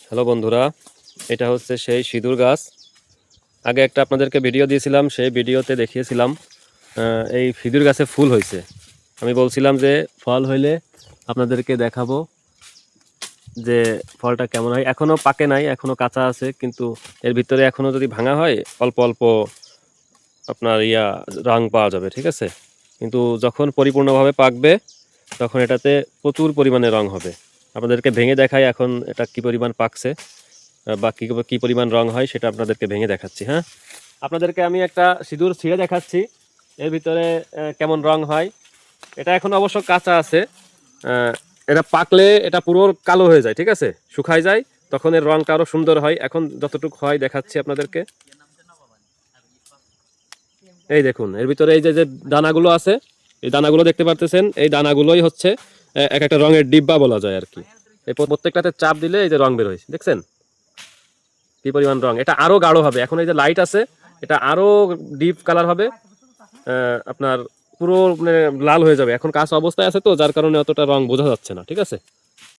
Hello বন্ধুরা, এটা হচ্ছে সেই সিঁদুর গাছ। আগে একটা আপনাদেরকে ভিডিও দিয়েছিলাম, সেই ভিডিওতে দেখিয়েছিলাম এই সিঁদুর গাছে ফুল হয়েছে। আমি বলছিলাম যে ফল হইলে আপনাদেরকে দেখাবো যে ফলটা কেমন হয়। এখনও পাকে নাই, এখনও কাঁচা আছে, কিন্তু এর ভিতরে এখনও যদি ভাঙা হয় অল্প অল্প আপনার রং পাওয়া যাবে, ঠিক আছে। কিন্তু যখন পরিপূর্ণভাবে পাকবে তখন এটাতে প্রচুর পরিমাণে রং হবে। আপনাদেরকে ভেঙে দেখাই এখন এটা কি পরিমাণ পাকছে বা কী পরিমাণ রং হয় সেটা আপনাদেরকে ভেঙে দেখাচ্ছি। হ্যাঁ, আপনাদেরকে আমি একটা সিঁদুর ছিঁড়ে দেখাচ্ছি এর ভিতরে কেমন রং হয়। এটা এখন অবশ্য কাঁচা আছে, এটা পাকলে এটা পুরো কালো হয়ে যায়, ঠিক আছে, শুকায় যায়, তখন এর রংটা আরও সুন্দর হয়। এখন যতটুকু হয় দেখাচ্ছি আপনাদেরকে। এই দেখুন, এর ভিতরে এই যে যে দানাগুলো আছে, এই দানাগুলো দেখতে পারতেছেন, এই দানাগুলোই হচ্ছে এক একটা রঙের ডিব্বা বলা যায় আর কি। এই প্রত্যেকটাতে চাপ দিলে এই যে রং বের হয়েছে, দেখছেন কি পরিমাণ রং। এটা আরো গাঢ় হবে, এখন এই যে লাইট আছে এটা আরো ডিপ কালার হবে, আপনার পুরো মানে লাল হয়ে যাবে। এখন কাঁচা অবস্থায় আছে তো, যার কারণে অতটা রং বোঝা যাচ্ছে না, ঠিক আছে।